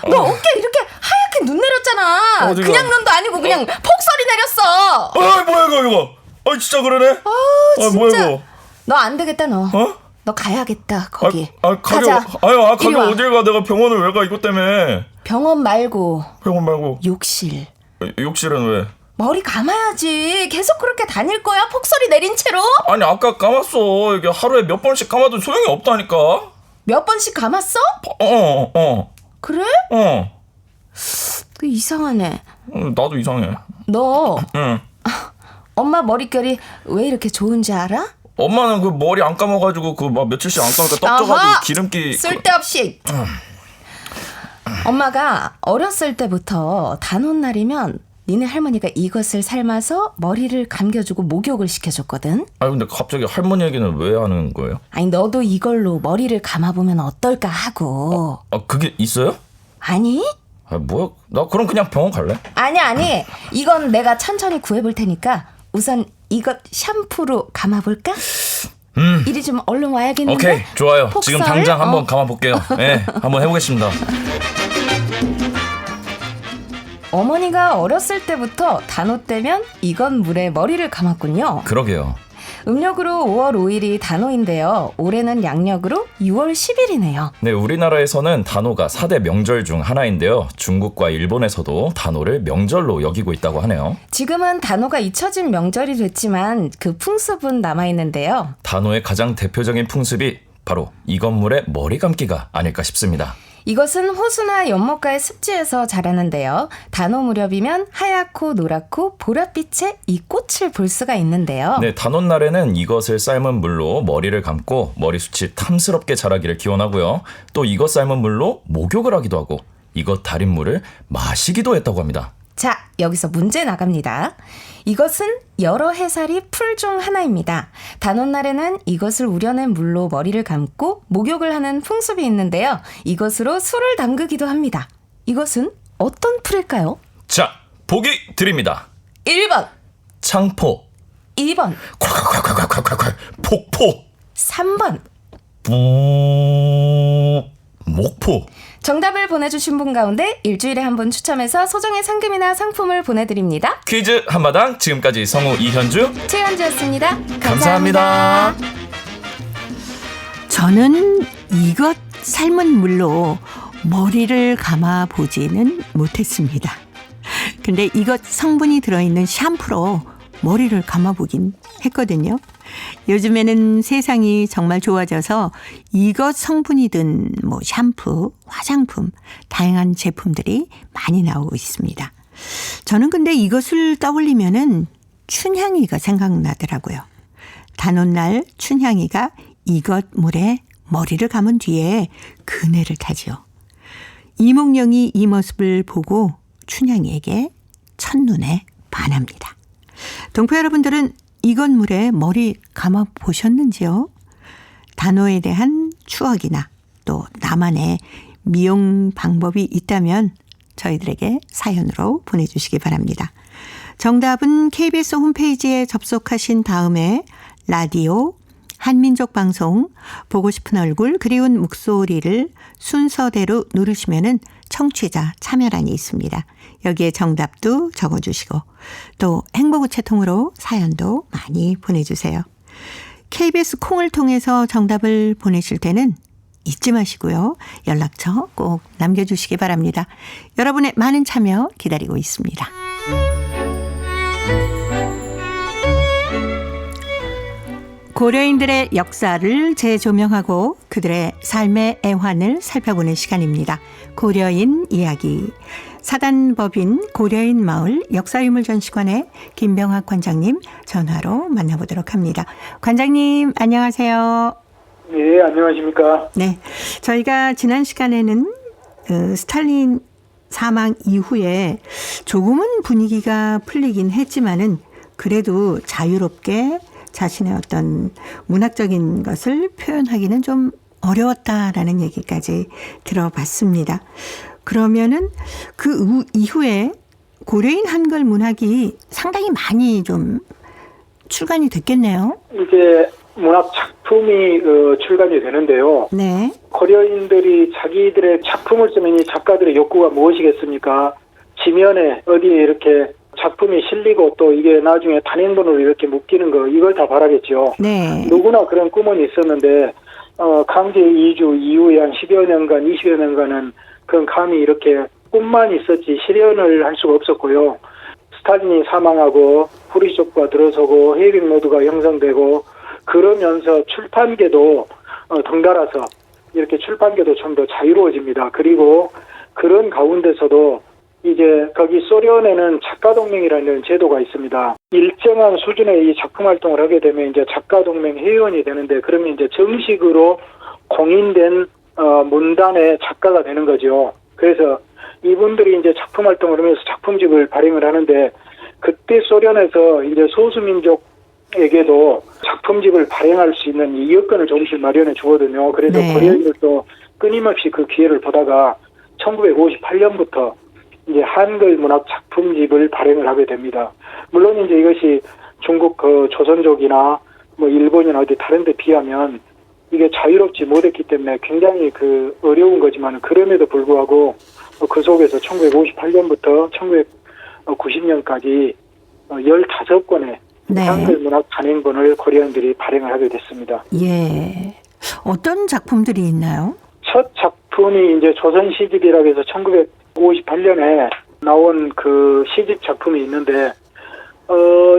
너 어깨 이렇게 하얗게 눈 내렸잖아. 어디가? 그냥 눈도 아니고 그냥 폭설이 내렸어. 뭐야 이거. 진짜 그러네. 진짜. 뭐야 이거. 너 안 되겠다 너. 너 가야겠다 거기. 가자. 가게 어딜 가. 내가 병원을 왜 가 이것 때문에. 병원 말고 욕실. 욕실은 왜? 머리 감아야지. 계속 그렇게 다닐 거야? 폭설이 내린 채로? 아니 아까 감았어. 이게 하루에 몇 번씩 감아도 소용이 없다니까. 몇 번씩 감았어? 그래? 그 이상하네. 나도 이상해. 너 응. 엄마 머릿결이 왜 이렇게 좋은지 알아? 엄마는 그 머리 안 감아가지고 그 막 며칠씩 안 감으니까 떡져가지고 기름기. 쓸데없이. 엄마가 어렸을 때부터 단오날이면 니네 할머니가 이것을 삶아서 머리를 감겨주고 목욕을 시켜줬거든. 근데 갑자기 할머니 얘기는 왜 하는 거예요? 아니 너도 이걸로 머리를 감아보면 어떨까 하고. 그게 있어요? 아니? 뭐야? 나 그럼 그냥 병원 갈래? 아니. 이건 내가 천천히 구해볼 테니까 우선 이것 샴푸로 감아볼까? 이리 좀 얼른 와야겠는데? 오케이, 좋아요. 폭설? 지금 당장 한번 감아볼게요. 네, 한번 해보겠습니다. 어머니가 어렸을 때부터 단오 때면 이건 물에 머리를 감았군요. 그러게요. 음력으로 5월 5일이 단오인데요. 올해는 양력으로 6월 10일이네요. 네, 우리나라에서는 단오가 4대 명절 중 하나인데요. 중국과 일본에서도 단오를 명절로 여기고 있다고 하네요. 지금은 단오가 잊혀진 명절이 됐지만 그 풍습은 남아있는데요. 단오의 가장 대표적인 풍습이 바로 이 건물의 머리 감기가 아닐까 싶습니다. 이것은 호수나 연못가의 습지에서 자라는데요. 단오 무렵이면 하얗고 노랗고 보랏빛의 이 꽃을 볼 수가 있는데요. 네, 단오날에는 이것을 삶은 물로 머리를 감고 머리숱이 탐스럽게 자라기를 기원하고요. 또 이것 삶은 물로 목욕을 하기도 하고 이것 달인 물을 마시기도 했다고 합니다. 자, 여기서 문제 나갑니다. 이것은 여러 해살이 풀 중 하나입니다. 단오날에는 이것을 우려낸 물로 머리를 감고 목욕을 하는 풍습이 있는데요. 이것으로 술을 담그기도 합니다. 이것은 어떤 풀일까요? 자, 보기 드립니다. 1번, 창포, 2번, 콸콸콸콸콸콸콸, 폭포, 3번. 목포. 정답을 보내주신 분 가운데 일주일에 한 분 추첨해서 소정의 상금이나 상품을 보내드립니다. 퀴즈 한마당, 지금까지 성우 이현주, 최현주였습니다. 감사합니다. 저는 이것 삶은 물로 머리를 감아보지는 못했습니다. 근데 이것 성분이 들어있는 샴푸로 머리를 감아보긴 했거든요. 요즘에는 세상이 정말 좋아져서 이것 성분이 든 샴푸, 화장품, 다양한 제품들이 많이 나오고 있습니다. 저는 근데 이것을 떠올리면은 춘향이가 생각나더라고요. 단오날 춘향이가 이것 물에 머리를 감은 뒤에 그네를 타지요. 이몽룡이 이 모습을 보고 춘향이에게 첫눈에 반합니다. 동포 여러분들은 이것 물에 머리 감아 보셨는지요? 단오에 대한 추억이나 또 나만의 미용 방법이 있다면 저희들에게 사연으로 보내주시기 바랍니다. 정답은 KBS 홈페이지에 접속하신 다음에 라디오, 한민족 방송, 보고 싶은 얼굴, 그리운 목소리를 순서대로 누르시면은 청취자 참여란이 있습니다. 여기에 정답도 적어주시고 또 행복우체통으로 사연도 많이 보내주세요. KBS 콩을 통해서 정답을 보내실 때는 잊지 마시고요. 연락처 꼭 남겨주시기 바랍니다. 여러분의 많은 참여 기다리고 있습니다. 고려인들의 역사를 재조명하고 그들의 삶의 애환을 살펴보는 시간입니다. 고려인 이야기. 사단법인 고려인 마을 역사유물전시관의 김병학 관장님 전화로 만나보도록 합니다. 관장님 안녕하세요. 네, 안녕하십니까. 네, 저희가 지난 시간에는 스탈린 사망 이후에 조금은 분위기가 풀리긴 했지만은 그래도 자유롭게 자신의 어떤 문학적인 것을 표현하기는 좀 어려웠다라는 얘기까지 들어봤습니다. 그러면은 그 이후에 고려인 한글 문학이 상당히 많이 좀 출간이 됐겠네요. 이제 문학 작품이 출간이 되는데요. 네. 고려인들이 자기들의 작품을 쓰는 이 작가들의 욕구가 무엇이겠습니까? 지면에 어디에 이렇게 작품이 실리고 또 이게 나중에 단행본으로 이렇게 묶이는 거 이걸 다 바라겠죠. 네. 누구나 그런 꿈은 있었는데 강제 이주 이후에 한 10여 년간 20여 년간은 그런 감히 이렇게 꿈만 있었지 실현을 할 수가 없었고요. 스탈린이 사망하고 후르시초프가 들어서고 헤이빙 모드가 형성되고 그러면서 출판계도 덩달아서 이렇게 출판계도 좀 더 자유로워집니다. 그리고 그런 가운데서도 이제 거기 소련에는 작가동맹이라는 제도가 있습니다. 일정한 수준의 이 작품 활동을 하게 되면 이제 작가동맹 회원이 되는데 그러면 이제 정식으로 공인된 문단의 작가가 되는 거죠. 그래서 이분들이 이제 작품 활동을 하면서 작품집을 발행을 하는데 그때 소련에서 이제 소수민족에게도 작품집을 발행할 수 있는 이 여건을 조금씩 마련해 주거든요. 그래서 네. 고려인들도 끊임없이 그 기회를 보다가 1958년부터 이제 한글 문학 작품집을 발행을 하게 됩니다. 물론 이제 이것이 중국 조선족이나 뭐 일본이나 어디 다른 데 비하면 이게 자유롭지 못했기 때문에 굉장히 어려운 거지만 그럼에도 불구하고 그 속에서 1958년부터 1990년까지 15권의 네. 한글 문학 단행본을 고려인들이 발행을 하게 됐습니다. 예. 어떤 작품들이 있나요? 첫 작품이 이제 조선 시집이라고 해서 1958년에 나온 그 시집 작품이 있는데,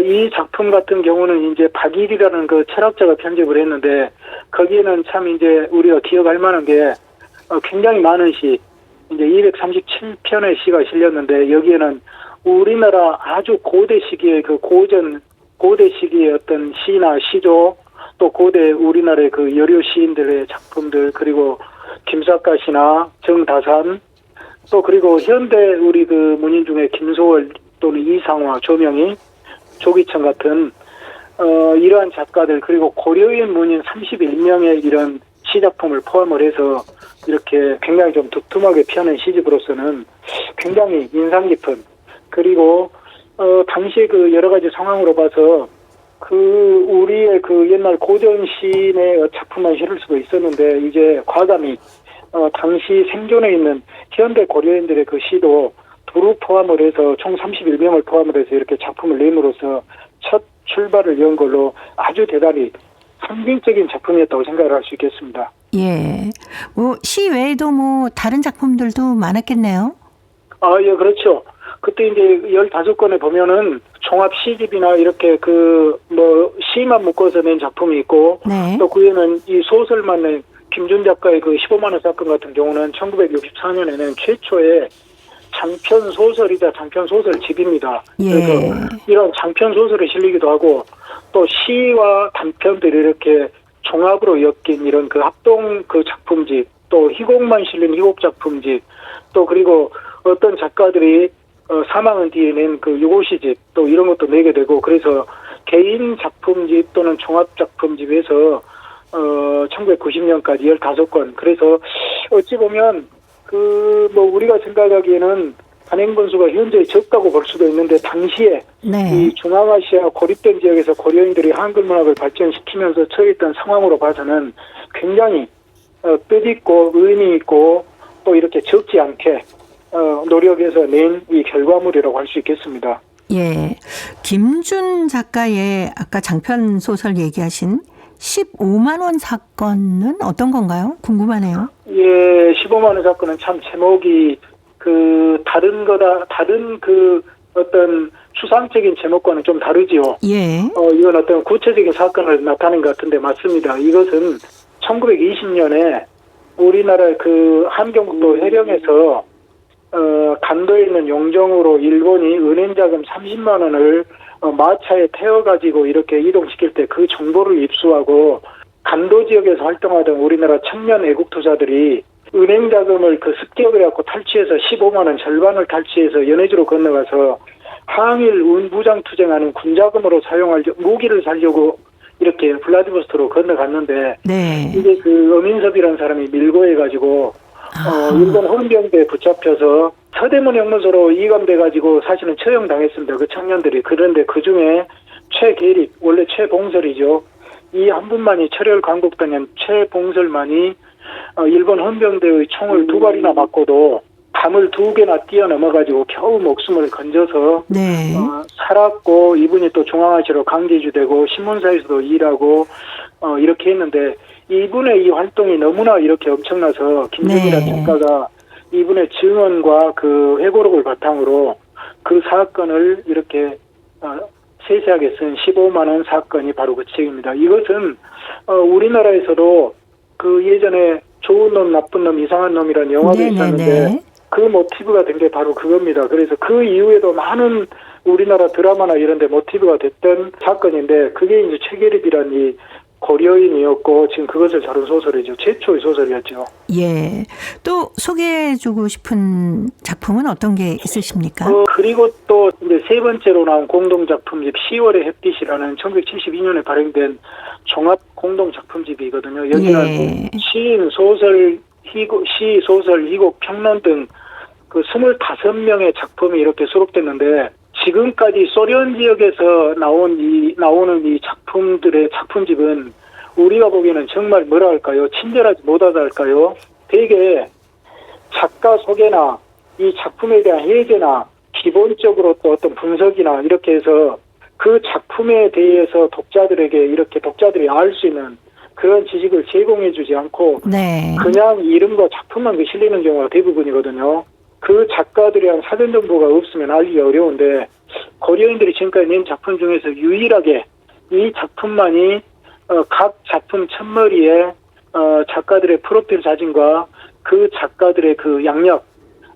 이 작품 같은 경우는 이제 박일이라는 그 철학자가 편집을 했는데, 거기에는 참 이제 우리가 기억할 만한 게, 굉장히 많은 시, 이제 237편의 시가 실렸는데, 여기에는 우리나라 아주 고대 시기의 고대 시기의 어떤 시나 시조, 또 고대 우리나라의 그 여류 시인들의 작품들, 그리고 김삿가 시나 정다산, 또 그리고 현대 우리 그 문인 중에 김소월 또는 이상화, 조명희, 조기천 같은 이러한 작가들, 그리고 고려인 문인 31명의 이런 시작품을 포함을 해서 이렇게 굉장히 좀 두툼하게 펴낸 시집으로서는 굉장히 인상 깊은, 그리고 당시에 그 여러 가지 상황으로 봐서 우리의 옛날 고전 시인의 작품만 실을 수도 있었는데, 이제 과감히 당시 생존해 있는 현대 고려인들의 그 시도 두루 포함을 해서 총 31명을 포함을 해서 이렇게 작품을 내므로써 첫 출발을 연 걸로 아주 대단히 상징적인 작품이었다고 생각을 할 수 있겠습니다. 예. 시 외에도 다른 작품들도 많았겠네요. 예, 그렇죠. 그때 이제 15권에 보면은 종합 시집이나 이렇게 시만 묶어서 낸 작품이 있고, 네. 또 그에는 이 소설만 낸 김준 작가의 15만 원 사건 같은 경우는 1964년에 낸 최초의 장편 소설이자 장편 소설집입니다. 예. 그래서 이런 장편 소설이 실리기도 하고, 또 시와 단편들이 이렇게 종합으로 엮인 이런 합동 작품집, 또 희곡만 실린 희곡 작품집, 또 그리고 어떤 작가들이 사망한 뒤에 낸 유고시집, 또 이런 것도 내게 되고, 그래서 개인 작품집 또는 종합 작품집에서 1990년까지 15권. 그래서 어찌 보면 우리가 생각하기에는 단행 본수가 현재 적다고 볼 수도 있는데, 당시에 네. 이 중앙아시아 고립된 지역에서 고려인들이 한글 문학을 발전시키면서 처했던 상황으로 봐서는 굉장히 뜻있고 의미 있고 또 이렇게 적지 않게 노력해서 낸 이 결과물이라고 할 수 있겠습니다. 예. 김준 작가의 아까 장편 소설 얘기하신 15만 원 사건은 어떤 건가요? 궁금하네요. 예, 15만 원 사건은 참 제목이 다른 어떤 추상적인 제목과는 좀 다르지요. 예. 이건 어떤 구체적인 사건을 나타낸 것 같은데 맞습니다. 이것은 1920년에 우리나라 함경북도 해령에서 간도에 있는 용정으로 일본이 은행자금 30만 원을 마차에 태워가지고 이렇게 이동시킬 때 그 정보를 입수하고 간도 지역에서 활동하던 우리나라 청년 애국투자들이 은행 자금을 습격을 해갖고 탈취해서 15만 원 절반을 탈취해서 연해주로 건너가서 항일 무장 투쟁하는 군자금으로 무기를 살려고 이렇게 블라디보스토크로 건너갔는데 네. 이게 어민섭이라는 사람이 밀고 해가지고 일본 헌병대에 붙잡혀서 서대문 형무소로 이감돼가지고 사실은 처형당했습니다. 그 청년들이. 그런데 그중에 최계립, 원래 최봉설이죠. 이 한 분만이 철혈 광복당한 최봉설만이 일본 헌병대의 총을 2발이나 맞고도 담을 2개나 뛰어넘어가지고 겨우 목숨을 건져서 네. 살았고, 이분이 또 중앙아시아로 강제주되고 신문사에서도 일하고 이렇게 했는데, 이분의 이 활동이 너무나 이렇게 엄청나서 김정일이라는 네. 작가가 이분의 증언과 회고록을 바탕으로 그 사건을 이렇게 세세하게 쓴 15만 원 사건이 바로 그 책입니다. 이것은 우리나라에서도 예전에 좋은 놈, 나쁜 놈, 이상한 놈이라는 영화도 있었는데 그 모티브가 된 게 바로 그겁니다. 그래서 그 이후에도 많은 우리나라 드라마나 이런 데 모티브가 됐던 사건인데, 그게 이제 최계립이라는 이 고려인이었고 지금 그것을 다룬 소설이죠. 최초의 소설이었죠. 예. 또 소개해주고 싶은 작품은 어떤 게 있으십니까? 그리고 또 이제 세 번째로 나온 공동작품집 10월의 햇빛이라는 1972년에 발행된 종합 공동작품집이거든요. 여기는 시인, 소설, 시, 소설, 희곡, 평론 등 25명의 작품이 이렇게 수록됐는데, 지금까지 소련 지역에서 나오는 이 작품들의 작품집은 우리가 보기에는 정말 뭐라 할까요? 친절하지 못하다 할까요? 되게 작가 소개나 이 작품에 대한 해제나 기본적으로 또 어떤 분석이나 이렇게 해서 그 작품에 대해서 독자들이 알 수 있는 그런 지식을 제공해주지 않고 그냥 이름과 작품만 실리는 경우가 대부분이거든요. 그 작가들에 대한 사전 정보가 없으면 알기가 어려운데, 고려인들이 지금까지 낸 작품 중에서 유일하게 이 작품만이 각 작품 첫머리에 작가들의 프로필 사진과 그 작가들의 양력,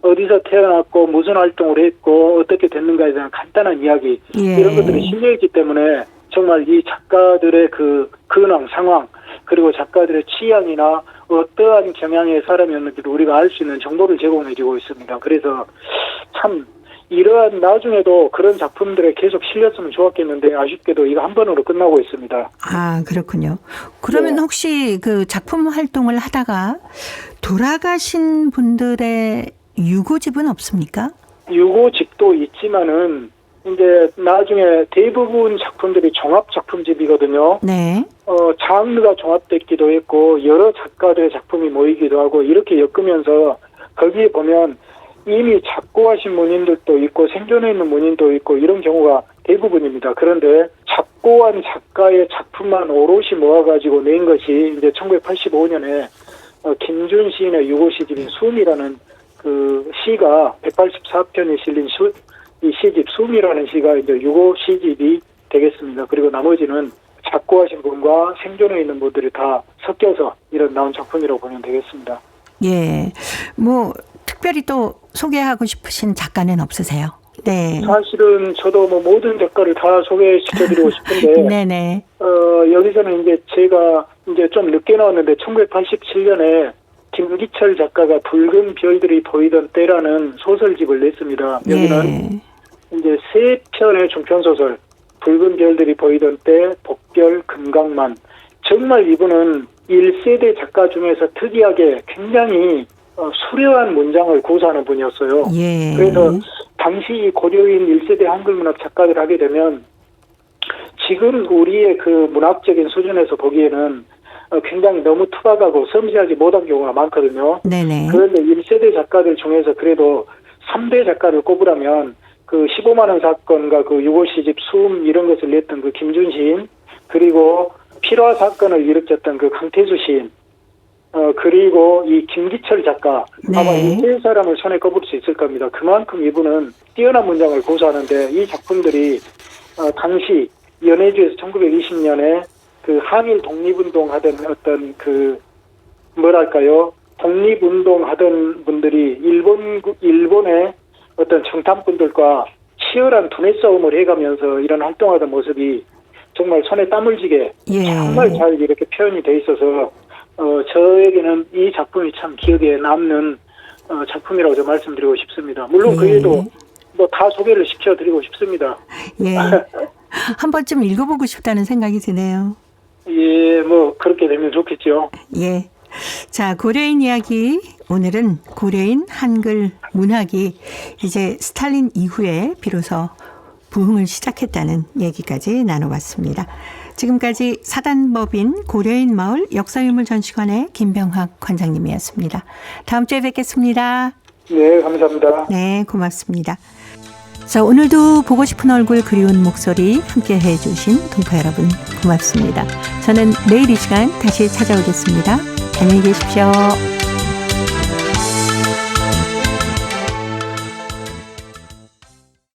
어디서 태어났고 무슨 활동을 했고 어떻게 됐는가에 대한 간단한 이야기, 이런 것들이 실려있기 때문에 정말 이 작가들의 근황, 상황, 그리고 작가들의 취향이나 어떠한 경향의 사람이었는지를 우리가 알 수 있는 정보를 제공해주고 있습니다. 그래서 참 이러한 나중에도 그런 작품들에 계속 실렸으면 좋았겠는데, 아쉽게도 이거 한 번으로 끝나고 있습니다. 아, 그렇군요. 그러면 혹시 작품 활동을 하다가 돌아가신 분들의 유고집은 없습니까? 유고집도 있지만은 이제 나중에 대부분 작품들이 종합작품집이거든요. 네. 장르가 종합됐기도 했고 여러 작가들의 작품이 모이기도 하고 이렇게 엮으면서 거기에 보면 이미 작고하신 문인들도 있고 생존해 있는 문인도 있고 이런 경우가 대부분입니다. 그런데 작고한 작가의 작품만 오롯이 모아가지고 낸 것이 이제 1985년에 김준 시인의 유고시집인 숨이라는 시가 184편이 실린 이 시집 숨이라는 시가 이제 유고 시집이 되겠습니다. 그리고 나머지는 작고하신 분과 생존해 있는 분들이 다 섞여서 나온 작품이라고 보면 되겠습니다. 예. 특별히 또 소개하고 싶으신 작가는 없으세요? 네. 사실은 저도 모든 작가를 다 소개시켜드리고 싶은데, 네네. 여기서는 이제 제가 좀 늦게 나왔는데 1987년에 김기철 작가가 붉은 별들이 보이던 때라는 소설집을 냈습니다. 여기는 이제 3편의 중편소설, 붉은 별들이 보이던 때, 복별, 금강만. 정말 이분은 1세대 작가 중에서 특이하게 굉장히 수려한 문장을 구사하는 분이었어요. 그래서 당시 고려인 1세대 한글문학 작가들 하게 되면 지금 우리의 문학적인 수준에서 보기에는 굉장히 너무 투박하고 섬세하지 못한 경우가 많거든요. 네네. 그런데 1세대 작가들 중에서 그래도 3대 작가를 꼽으라면 15만 원 사건과 유고시집 숨 이런 것을 냈던 김준 시인, 그리고 필화 사건을 일으켰던 그 강태수 시인, 그리고 이 김기철 작가, 네. 아마 이 세 사람을 손에 꼽을 수 있을 겁니다. 그만큼 이분은 뛰어난 문장을 고수하는데 이 작품들이 당시 연해주에서 1920년에 그 한일 독립운동 하던 어떤 그 뭐랄까요, 독립운동 하던 분들이 일본의 어떤 청탐꾼들과 치열한 두뇌 싸움을 해가면서 이런 활동하던 모습이 정말 손에 땀을 쥐게 예. 정말 잘 이렇게 표현이 돼 있어서 저에게는 이 작품이 참 기억에 남는 작품이라고 좀 말씀드리고 싶습니다. 물론 그 외에도 뭐 다 소개를 시켜드리고 싶습니다. 예. 한 번쯤 읽어보고 싶다는 생각이 드네요. 예, 뭐 그렇게 되면 좋겠죠. 예. 자, 고려인 이야기. 오늘은 고려인 한글 문학이 이제 스탈린 이후에 비로소 부흥을 시작했다는 얘기까지 나눠봤습니다. 지금까지 사단법인 고려인 마을 역사유물 전시관의 김병학 관장님이었습니다. 다음 주에 뵙겠습니다. 네, 감사합니다. 네, 고맙습니다. 자, 오늘도 보고 싶은 얼굴 그리운 목소리 함께 해주신 동포 여러분 고맙습니다. 저는 내일 이 시간 다시 찾아오겠습니다. 안녕히 계십시오.